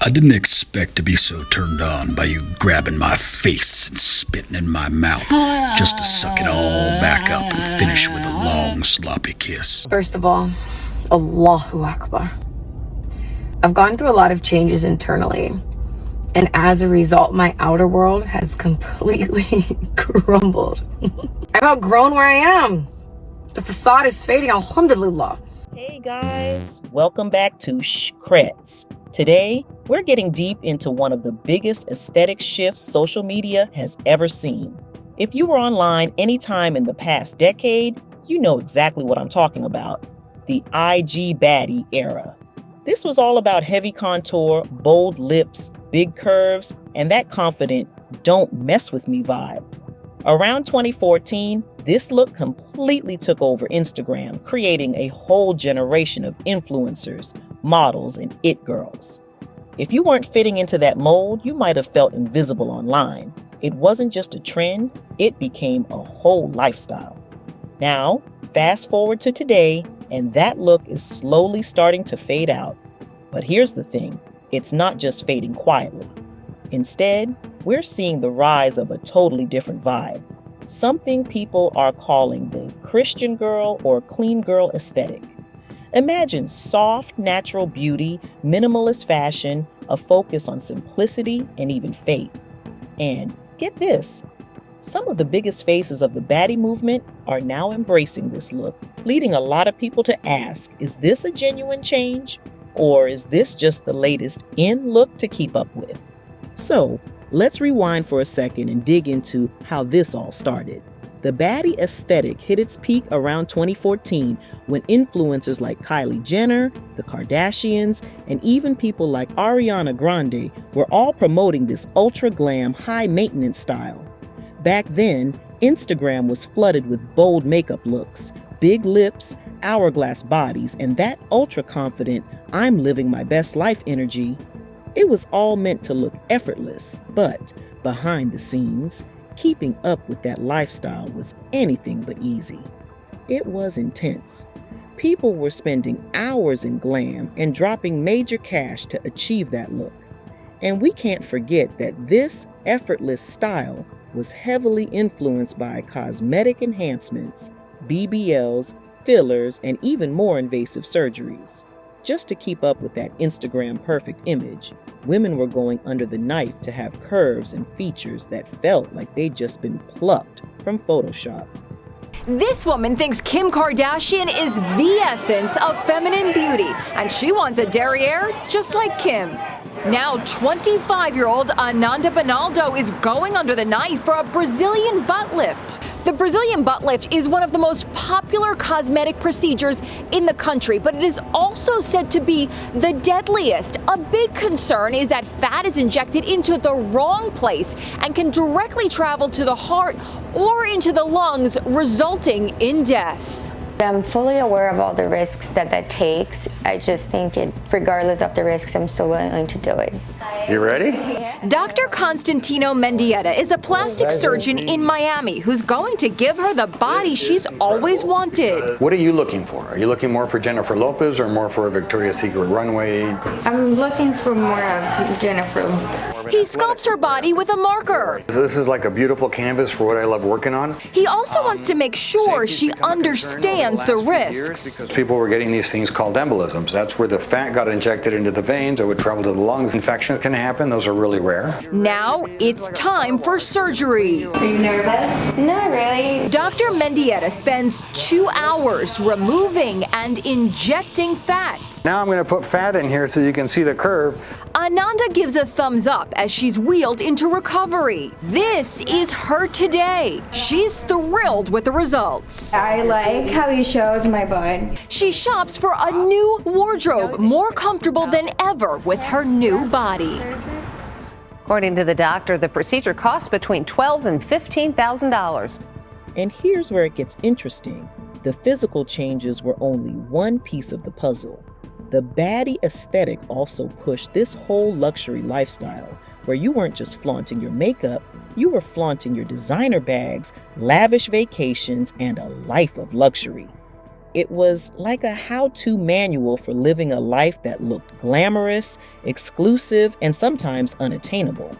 I didn't expect to be so turned on by you grabbing my face and spitting in my mouth just to suck it all back up and finish with a long, sloppy kiss. First of all, Allahu Akbar. I've gone through a lot of changes internally, and as a result, my outer world has completely crumbled. I've outgrown where I am. The facade is fading, alhamdulillah. Hey guys, welcome back to Shkrets. Today, we're getting deep into one of the biggest aesthetic shifts social media has ever seen. If you were online anytime in the past decade, you know exactly what I'm talking about. The IG Baddie era. This was all about heavy contour, bold lips, big curves, and that confident, don't mess with me vibe. Around 2014, this look completely took over Instagram, creating a whole generation of influencers, models, and it girls. If you weren't fitting into that mold, you might have felt invisible online. It wasn't just a trend, it became a whole lifestyle. Now, fast forward to today, and that look is slowly starting to fade out. But here's the thing, it's not just fading quietly. Instead, we're seeing the rise of a totally different vibe. Something people are calling the Christian girl or clean girl aesthetic. Imagine soft, natural beauty, minimalist fashion, a focus on simplicity and even faith. And get this, some of the biggest faces of the Baddie movement are now embracing this look, leading a lot of people to ask, is this a genuine change? Or is this just the latest in look to keep up with? So, let's rewind for a second and dig into how this all started. The Baddie aesthetic hit its peak around 2014 when influencers like Kylie Jenner, the Kardashians, and even people like Ariana Grande were all promoting this ultra-glam, high-maintenance style. Back then, Instagram was flooded with bold makeup looks, big lips, hourglass bodies, and that ultra-confident, I'm living my best life energy. It was all meant to look effortless, but behind the scenes, keeping up with that lifestyle was anything but easy. It was intense. People were spending hours in glam and dropping major cash to achieve that look. And we can't forget that this effortless style was heavily influenced by cosmetic enhancements, BBLs, fillers, and even more invasive surgeries. Just to keep up with that Instagram perfect image, women were going under the knife to have curves and features that felt like they'd just been plucked from Photoshop. This woman thinks Kim Kardashian is the essence of feminine beauty, and she wants a derriere just like Kim. Now 25-year-old Ananda Bonaldo is going under the knife for a Brazilian butt lift. The Brazilian butt lift is one of the most popular cosmetic procedures in the country, but it is also said to be the deadliest. A big concern is that fat is injected into the wrong place and can directly travel to the heart or into the lungs, resulting in death. I'm fully aware of all the risks that takes. I just think regardless of the risks, I'm still willing to do it. You ready? Dr. Constantino Mendieta is a plastic surgeon in Miami who's going to give her the body she's always wanted. What are you looking for? Are you looking more for Jennifer Lopez or more for a Victoria's Secret runway? I'm looking for more of Jennifer. He sculpts her body with a marker. This is like a beautiful canvas for what I love working on. He also wants to make sure she understands the risks. Because people were getting these things called embolisms. That's where the fat got injected into the veins. It would travel to the lungs. Infections can happen. Those are really rare. Now it's time for surgery. Are you nervous? Not really. Dr. Mendieta spends 2 hours removing and injecting fat. Now I'm going to put fat in here so you can see the curve. Ananda gives a thumbs up as she's wheeled into recovery. This is her today. She's thrilled with the results. I like how he shows my butt. She shops for a new wardrobe, more comfortable than ever with her new body. According to the doctor, the procedure costs between $12,000 and $15,000. And here's where it gets interesting. The physical changes were only one piece of the puzzle. The Baddie aesthetic also pushed this whole luxury lifestyle, where you weren't just flaunting your makeup, you were flaunting your designer bags, lavish vacations, and a life of luxury. It was like a how-to manual for living a life that looked glamorous, exclusive, and sometimes unattainable.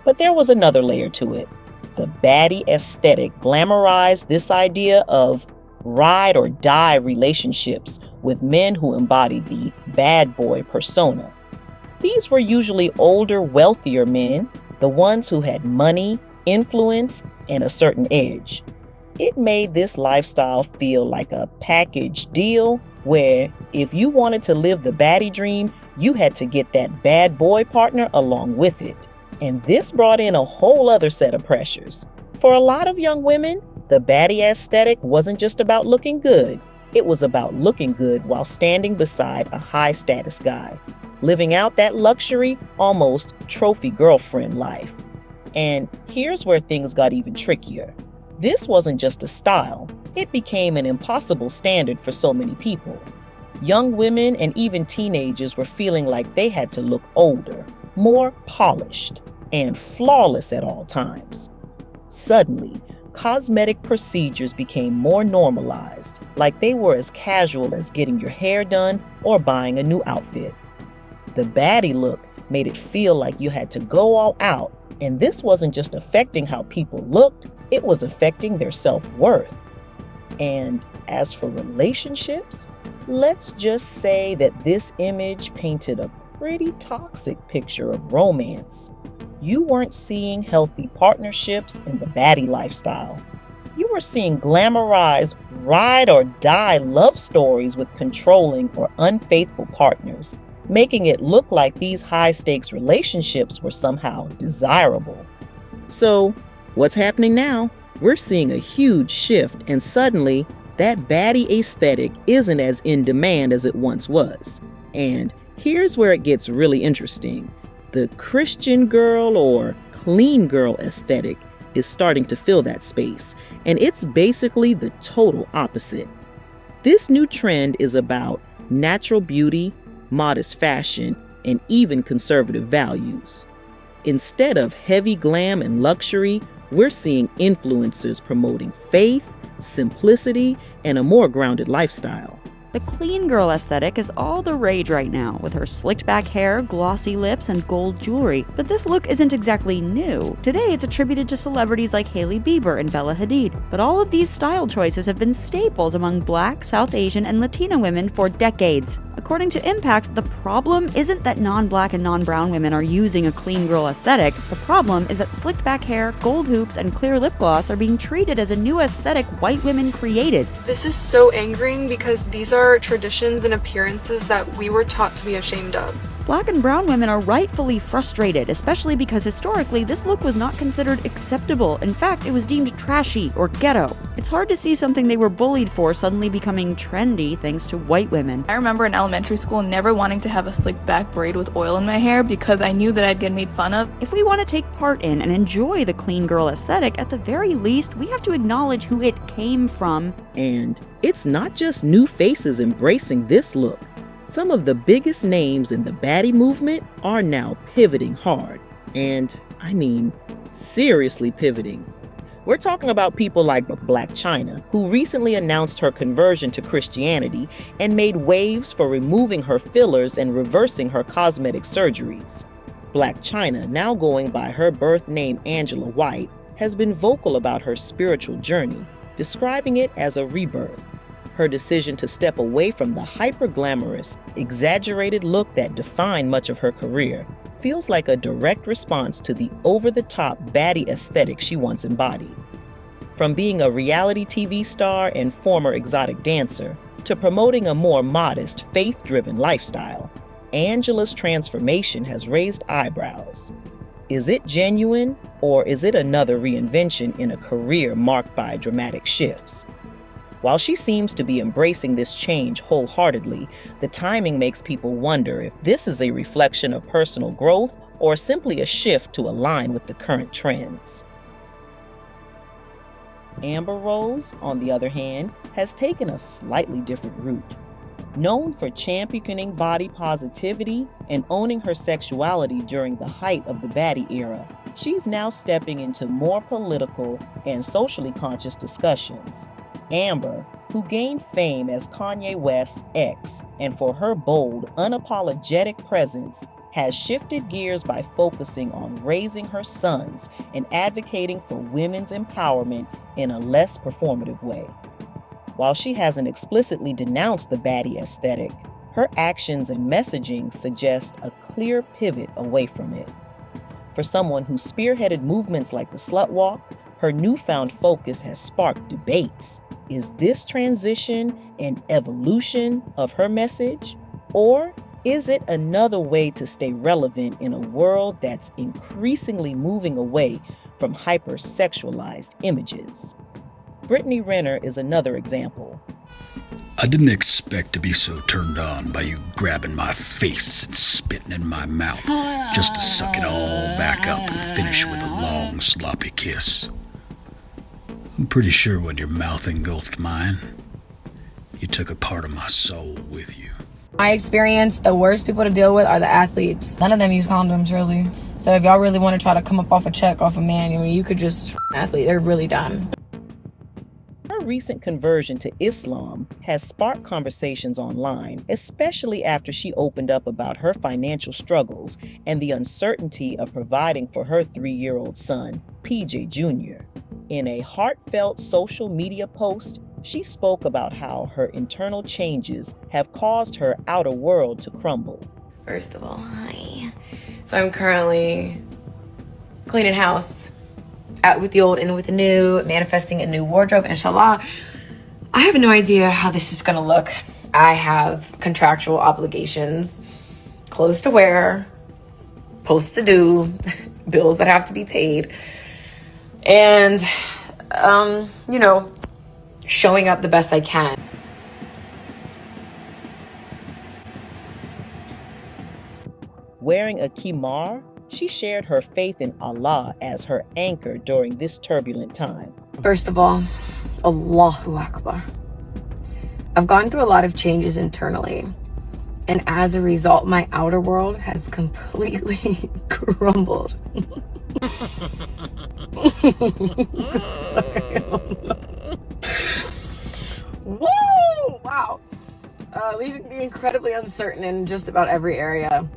But there was another layer to it. The baddie aesthetic glamorized this idea of ride or die relationships with men who embodied the bad boy persona. These were usually older, wealthier men, the ones who had money, influence, and a certain edge. It made this lifestyle feel like a package deal where if you wanted to live the baddie dream, you had to get that bad boy partner along with it. And this brought in a whole other set of pressures. For a lot of young women, the baddie aesthetic wasn't just about looking good. It was about looking good while standing beside a high-status guy, living out that luxury, almost trophy girlfriend life. And here's where things got even trickier. This wasn't just a style. It became an impossible standard for so many people. Young women and even teenagers were feeling like they had to look older, more polished, and flawless at all times. Suddenly, cosmetic procedures became more normalized, like they were as casual as getting your hair done or buying a new outfit. The baddie look made it feel like you had to go all out, and this wasn't just affecting how people looked, it was affecting their self-worth. And as for relationships, let's just say that this image painted a pretty toxic picture of romance. You weren't seeing healthy partnerships in the baddie lifestyle. You were seeing glamorized ride or die love stories with controlling or unfaithful partners, making it look like these high-stakes relationships were somehow desirable. So, what's happening now? We're seeing a huge shift, and suddenly, that baddie aesthetic isn't as in demand as it once was. And here's where it gets really interesting. The Christian girl or clean girl aesthetic is starting to fill that space, and it's basically the total opposite. This new trend is about natural beauty, modest fashion, and even conservative values. Instead of heavy glam and luxury, we're seeing influencers promoting faith, simplicity, and a more grounded lifestyle. The clean girl aesthetic is all the rage right now, with her slicked back hair, glossy lips, and gold jewelry. But this look isn't exactly new. Today it's attributed to celebrities like Hailey Bieber and Bella Hadid. But all of these style choices have been staples among Black, South Asian, and Latina women for decades. According to Impact, the problem isn't that non-Black and non-brown women are using a clean girl aesthetic. The problem is that slicked back hair, gold hoops, and clear lip gloss are being treated as a new aesthetic white women created. This is so angering because these are traditions and appearances that we were taught to be ashamed of. Black and brown women are rightfully frustrated, especially because historically this look was not considered acceptable. In fact, it was deemed trashy or ghetto. It's hard to see something they were bullied for suddenly becoming trendy thanks to white women. I remember in elementary school never wanting to have a slick back braid with oil in my hair because I knew that I'd get made fun of. If we want to take part in and enjoy the clean girl aesthetic, at the very least, we have to acknowledge who it came from. And it's not just new faces embracing this look. Some of the biggest names in the baddie movement are now pivoting hard. And I mean, seriously pivoting. We're talking about people like Blac Chyna, who recently announced her conversion to Christianity and made waves for removing her fillers and reversing her cosmetic surgeries. Blac Chyna, now going by her birth name Angela White, has been vocal about her spiritual journey, describing it as a rebirth. Her decision to step away from the hyper-glamorous, exaggerated look that defined much of her career feels like a direct response to the over-the-top baddie aesthetic she once embodied. From being a reality TV star and former exotic dancer to promoting a more modest, faith-driven lifestyle, Angela's transformation has raised eyebrows. Is it genuine, or is it another reinvention in a career marked by dramatic shifts? While she seems to be embracing this change wholeheartedly, the timing makes people wonder if this is a reflection of personal growth or simply a shift to align with the current trends. Amber Rose, on the other hand, has taken a slightly different route. Known for championing body positivity and owning her sexuality during the height of the baddie era, she's now stepping into more political and socially conscious discussions. Amber, who gained fame as Kanye West's ex and for her bold, unapologetic presence, has shifted gears by focusing on raising her sons and advocating for women's empowerment in a less performative way. While she hasn't explicitly denounced the baddie aesthetic, her actions and messaging suggest a clear pivot away from it. For someone who spearheaded movements like the Slut Walk, her newfound focus has sparked debates. Is this transition an evolution of her message? Or is it another way to stay relevant in a world that's increasingly moving away from hypersexualized images? Brittany Renner is another example. I didn't expect to be so turned on by you grabbing my face and spitting in my mouth, just to suck it all back up and finish with a long, sloppy kiss. I'm pretty sure when your mouth engulfed mine, you took a part of my soul with you. My experience, the worst people to deal with are the athletes. None of them use condoms, really. So if y'all really want to try to come up off a check off a man, I mean, you could just athlete. They're really dumb. Her recent conversion to Islam has sparked conversations online, especially after she opened up about her financial struggles and the uncertainty of providing for her 3-year-old son, PJ Jr. In a heartfelt social media post, she spoke about how her internal changes have caused her outer world to crumble. First of all, hi. So I'm currently cleaning house, out with the old and with the new, manifesting a new wardrobe, inshallah. I have no idea how this is gonna look. I have contractual obligations, clothes to wear, posts to do, bills that have to be paid, and, showing up the best I can. Wearing a khimar, she shared her faith in Allah as her anchor during this turbulent time. First of all, Allahu Akbar. I've gone through a lot of changes internally, and as a result, my outer world has completely crumbled. Woo! Wow. Leaving me incredibly uncertain in just about every area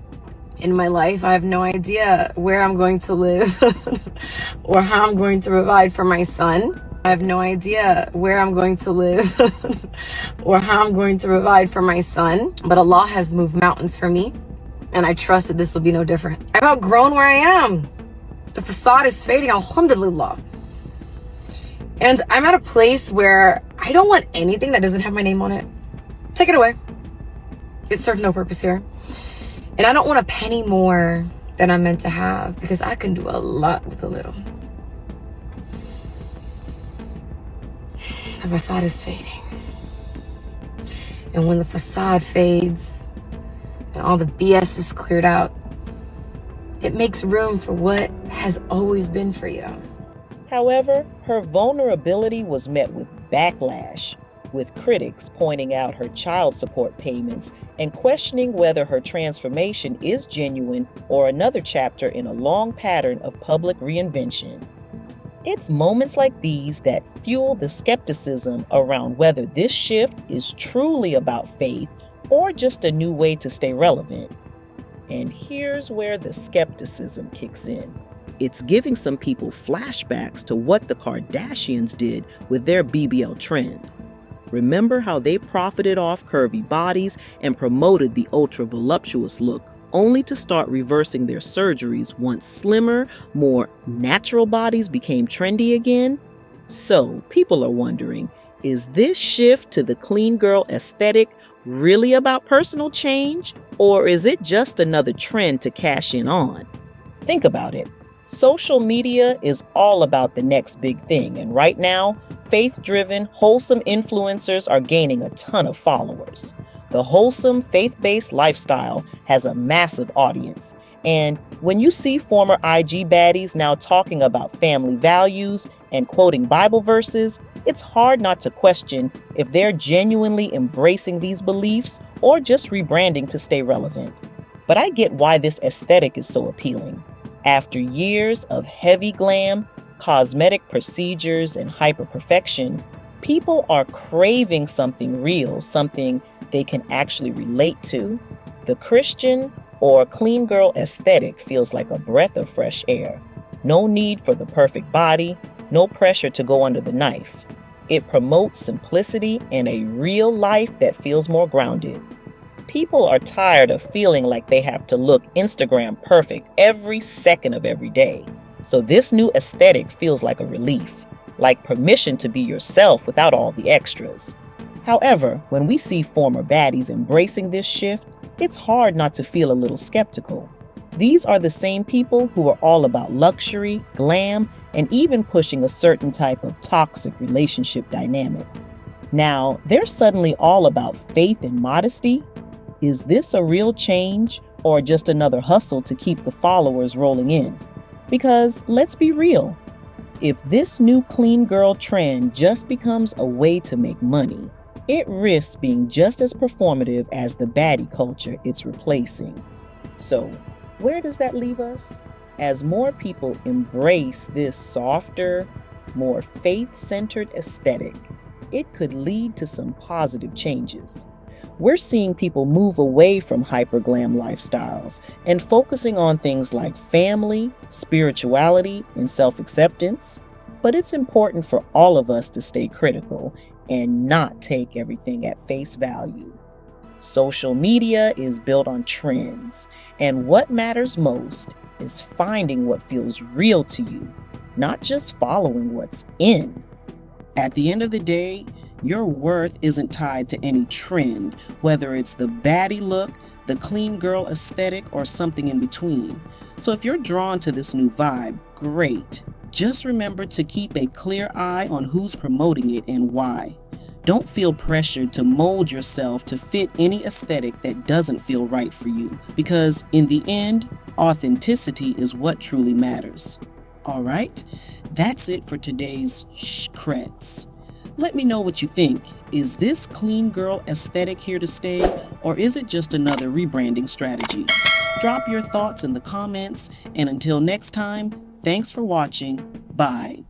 in my life. I have no idea where I'm going to live or how I'm going to provide for my son. I have no idea where I'm going to live or how I'm going to provide for my son. But Allah has moved mountains for me, and I trust that this will be no different. I've outgrown where I am. The facade is fading, alhamdulillah. And I'm at a place where I don't want anything that doesn't have my name on it. Take it away. It serves no purpose here. And I don't want a penny more than I'm meant to have, because I can do a lot with a little. The facade is fading. And when the facade fades and all the BS is cleared out, it makes room for what has always been for you. However, her vulnerability was met with backlash, with critics pointing out her child support payments and questioning whether her transformation is genuine or another chapter in a long pattern of public reinvention. It's moments like these that fuel the skepticism around whether this shift is truly about faith or just a new way to stay relevant. And here's where the skepticism kicks in. It's giving some people flashbacks to what the Kardashians did with their BBL trend. Remember how they profited off curvy bodies and promoted the ultra-voluptuous look, only to start reversing their surgeries once slimmer, more natural bodies became trendy again? So, people are wondering, is this shift to the clean girl aesthetic really about personal change, or is it just another trend to cash in on? Think about it. Social media is all about the next big thing, and right now, faith-driven, wholesome influencers are gaining a ton of followers. The wholesome, faith-based lifestyle has a massive audience, and when you see former IG baddies now talking about family values and quoting Bible verses, it's hard not to question if they're genuinely embracing these beliefs or just rebranding to stay relevant. But I get why this aesthetic is so appealing. After years of heavy glam, cosmetic procedures, and hyper-perfection, People are craving something real, something they can actually relate to. The Christian or clean girl aesthetic feels like a breath of fresh air. No need for the perfect body, no pressure to go under the knife. It promotes simplicity and a real life that feels more grounded. People are tired of feeling like they have to look Instagram perfect every second of every day. So this new aesthetic feels like a relief, like permission to be yourself without all the extras. However, when we see former baddies embracing this shift, it's hard not to feel a little skeptical. These are the same people who are all about luxury, glam, and even pushing a certain type of toxic relationship dynamic. Now, they're suddenly all about faith and modesty. Is this a real change or just another hustle to keep the followers rolling in? Because let's be real, if this new clean girl trend just becomes a way to make money, it risks being just as performative as the baddie culture it's replacing. So, where does that leave us? As more people embrace this softer, more faith-centered aesthetic, it could lead to some positive changes. We're seeing people move away from hyper-glam lifestyles and focusing on things like family, spirituality, and self-acceptance. But it's important for all of us to stay critical and not take everything at face value. Social media is built on trends, and what matters most is finding what feels real to you, not just following what's in. At the end of the day, your worth isn't tied to any trend, whether it's the baddie look, the clean girl aesthetic, or something in between. So if you're drawn to this new vibe, great. Just remember to keep a clear eye on who's promoting it and why. Don't feel pressured to mold yourself to fit any aesthetic that doesn't feel right for you, because in the end, authenticity is what truly matters. All right, that's it for today's Crets. Let me know what you think. Is this clean girl aesthetic here to stay, or is it just another rebranding strategy? Drop your thoughts in the comments, and until next time, thanks for watching. Bye.